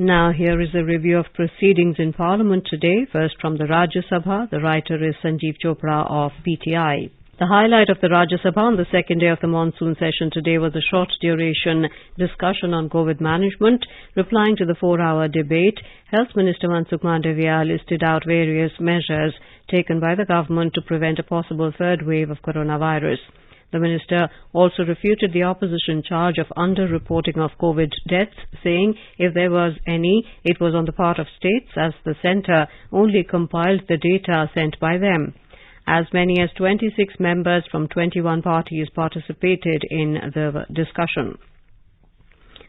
Now here is a review of proceedings in Parliament today. First from the Rajya Sabha, the writer is Sanjeev Chopra of PTI. The highlight of the Rajya Sabha on the second day of the monsoon session today was a short-duration discussion on COVID management. Replying to the 4-hour debate, Health Minister Mansukh Mandavia listed out various measures taken by the government to prevent a possible third wave of coronavirus. The minister also refuted the opposition charge of under-reporting of COVID deaths, saying if there was any, it was on the part of states, as the centre only compiled the data sent by them. As many as 26 members from 21 parties participated in the discussion.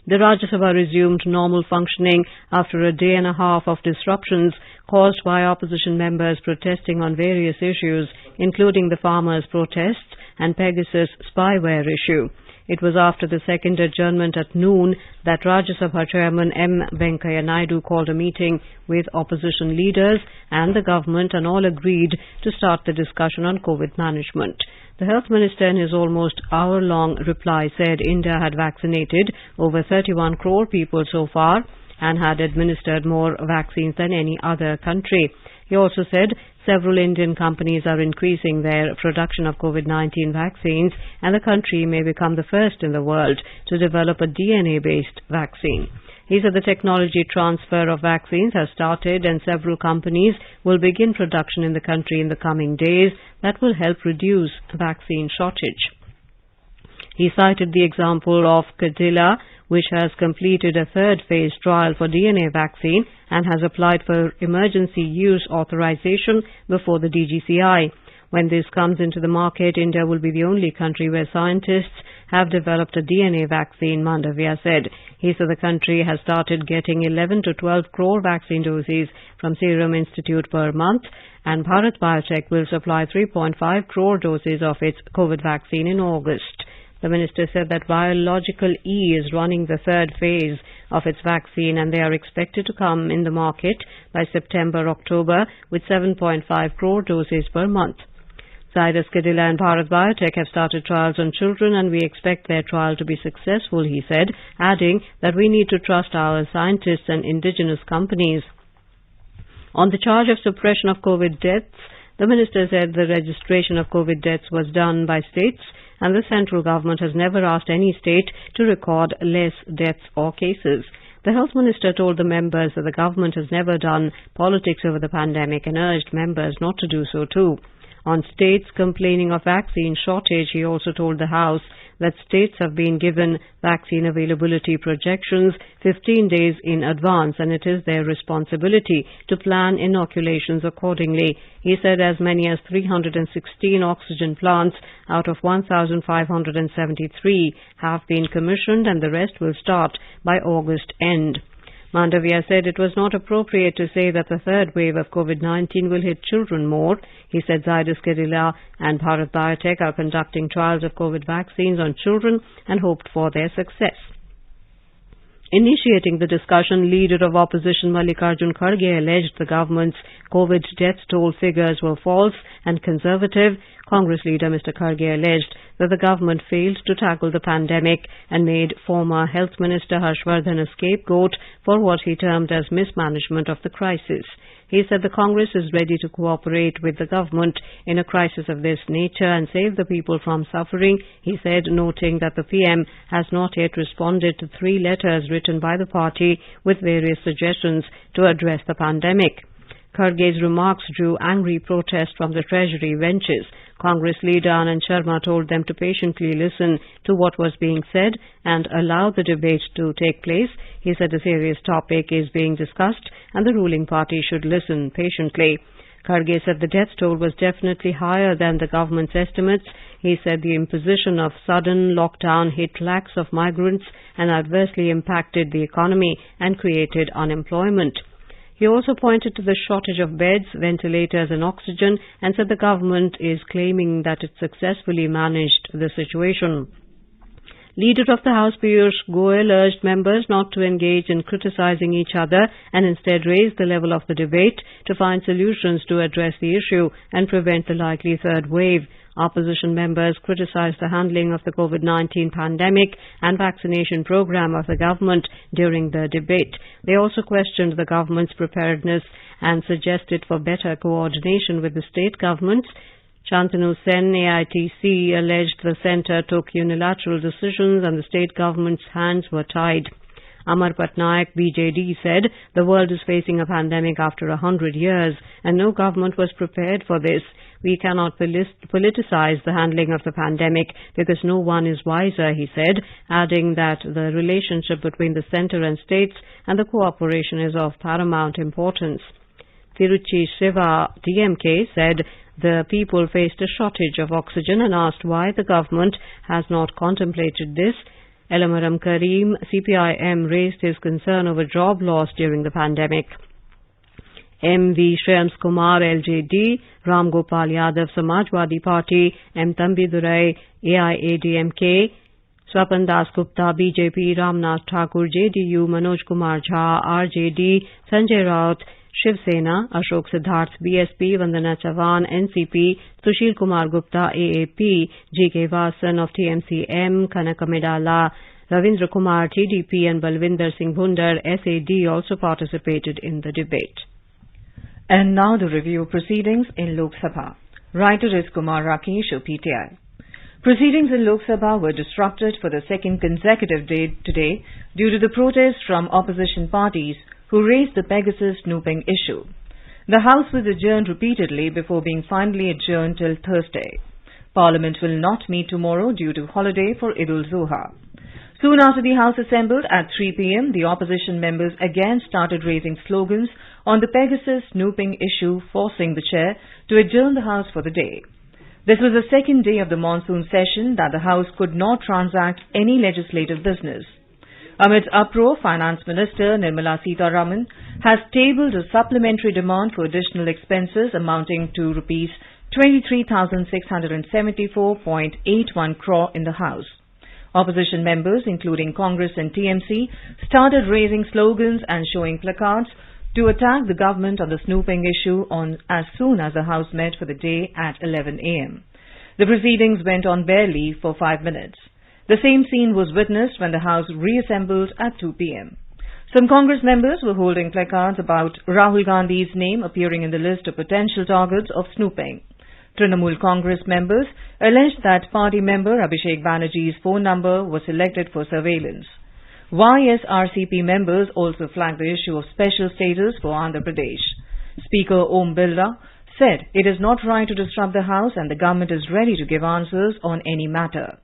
The Rajya Sabha resumed normal functioning after a day and a half of disruptions caused by opposition members protesting on various issues, including the farmers' protests and Pegasus spyware issue. It was after the second adjournment at noon that Rajya Sabha Chairman M. Venkaiah Naidu called a meeting with opposition leaders and the government, and all agreed to start the discussion on COVID management. The Health Minister in his almost hour-long reply said India had vaccinated over 31 crore people so far and had administered more vaccines than any other country. He also said several Indian companies are increasing their production of COVID-19 vaccines, and the country may become the first in the world to develop a DNA-based vaccine. He said the technology transfer of vaccines has started and several companies will begin production in the country in the coming days that will help reduce vaccine shortage. He cited the example of Cadila, which has completed a third phase trial for DNA vaccine and has applied for emergency use authorization before the DGCI. When this comes into the market, India will be the only country where scientists have developed a DNA vaccine, Mandavia said. He said the country has started getting 11 to 12 crore vaccine doses from Serum Institute per month, and Bharat Biotech will supply 3.5 crore doses of its COVID vaccine in August. The minister said that Biological E is running the third phase of its vaccine, and they are expected to come in the market by September-October with 7.5 crore doses per month. Zydus Cadila and Bharat Biotech have started trials on children, and we expect their trial to be successful, he said, adding that we need to trust our scientists and indigenous companies. On the charge of suppression of COVID deaths, the minister said the registration of COVID deaths was done by states, and the central government has never asked any state to record less deaths or cases. The health minister told the members that the government has never done politics over the pandemic and urged members not to do so too. On states complaining of vaccine shortage, he also told the House that states have been given vaccine availability projections 15 days in advance, and it is their responsibility to plan inoculations accordingly. He said as many as 316 oxygen plants out of 1,573 have been commissioned, and the rest will start by August end. Mandavia said it was not appropriate to say that the third wave of COVID-19 will hit children more. He said Zydus Cadila and Bharat Biotech are conducting trials of COVID vaccines on children and hoped for their success. Initiating the discussion, Leader of Opposition Mallikarjun Kharge alleged the government's COVID death toll figures were false and conservative. Congress leader Mr. Kharge alleged that the government failed to tackle the pandemic and made former Health Minister Harshvardhan a scapegoat for what he termed as mismanagement of the crisis. He said the Congress is ready to cooperate with the government in a crisis of this nature and save the people from suffering, he said, noting that the PM has not yet responded to 3 letters written by the party with various suggestions to address the pandemic. Kharge's remarks drew angry protest from the Treasury benches. Congress leader Anand Sharma told them to patiently listen to what was being said and allow the debate to take place. He said a serious topic is being discussed and the ruling party should listen patiently. Kharge said the death toll was definitely higher than the government's estimates. He said the imposition of sudden lockdown hit lakhs of migrants and adversely impacted the economy and created unemployment. He also pointed to the shortage of beds, ventilators and oxygen and said the government is claiming that it successfully managed the situation. Leader of the House Piyush Goyal urged members not to engage in criticizing each other and instead raise the level of the debate to find solutions to address the issue and prevent the likely third wave. Opposition members criticized the handling of the COVID-19 pandemic and vaccination program of the government during the debate. They also questioned the government's preparedness and suggested for better coordination with the state governments. Shantanu Sen, AITC, alleged the centre took unilateral decisions and the state government's hands were tied. Amar Patnaik, BJD, said the world is facing a pandemic after 100 years and no government was prepared for this. We cannot politicize the handling of the pandemic because no one is wiser, he said, adding that the relationship between the centre and states and the cooperation is of paramount importance. Tiruchi Shiva, DMK, said the people faced a shortage of oxygen and asked why the government has not contemplated this. Elamaram Karim, CPIM, raised his concern over job loss during the pandemic. M.V. Shreyans Kumar, LJD, Ram Gopal Yadav, Samajwadi Party, M. Tambidurai, AIADMK, Swapan Das Gupta, BJP, Ramnath Thakur, JDU, Manoj Kumar Jha, RJD, Sanjay Raut, Shiv Sena, Ashok Siddharth, BSP, Vandana Chavan, NCP, Sushil Kumar Gupta, AAP, G.K. Vasan of TMC-M, Kanaka Medala, Ravindra Kumar, TDP and Balwinder Singh Bhundar, SAD also participated in the debate. And now the review of proceedings in Lok Sabha. Writer is Kumar Rakesh of PTI. Proceedings in Lok Sabha were disrupted for the second consecutive day today due to the protests from opposition parties who raised the Pegasus snooping issue. The House was adjourned repeatedly before being finally adjourned till Thursday. Parliament will not meet tomorrow due to holiday for Eid al-Zuha. Soon after the House assembled at 3 p.m., the opposition members again started raising slogans on the Pegasus snooping issue, forcing the chair to adjourn the House for the day. This was the second day of the monsoon session that the House could not transact any legislative business. Amid uproar, Finance Minister Nirmala Sitharaman has tabled a supplementary demand for additional expenses amounting to Rs 23,674.81 crore in the House. Opposition members, including Congress and TMC, started raising slogans and showing placards to attack the government on the snooping issue as soon as the House met for the day at 11 a.m. The proceedings went on barely for 5 minutes. The same scene was witnessed when the House reassembled at 2 p.m. Some Congress members were holding placards about Rahul Gandhi's name appearing in the list of potential targets of snooping. Trinamool Congress members alleged that party member Abhishek Banerjee's phone number was selected for surveillance. YSRCP members also flagged the issue of special status for Andhra Pradesh. Speaker Om Birla said it is not right to disrupt the House and the government is ready to give answers on any matter.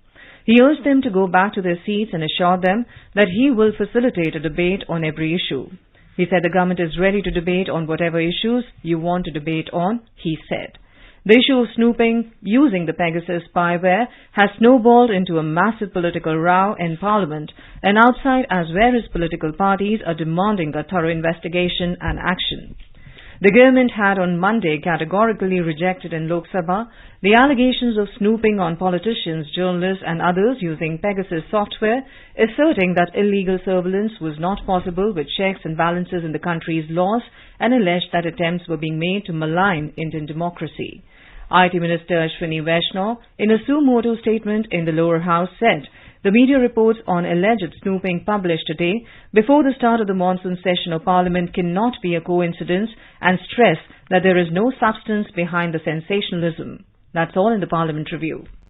He urged them to go back to their seats and assured them that he will facilitate a debate on every issue. He said the government is ready to debate on whatever issues you want to debate on, he said. The issue of snooping using the Pegasus spyware has snowballed into a massive political row in Parliament and outside as various political parties are demanding a thorough investigation and action. The government had on Monday categorically rejected in Lok Sabha the allegations of snooping on politicians, journalists and others using Pegasus software, asserting that illegal surveillance was not possible with checks and balances in the country's laws and alleged that attempts were being made to malign Indian democracy. IT Minister Ashwini Vaishnaw, in a suo motu statement in the lower house, said the media reports on alleged snooping published today before the start of the monsoon session of Parliament cannot be a coincidence and stress that there is no substance behind the sensationalism. That's all in the Parliament Review.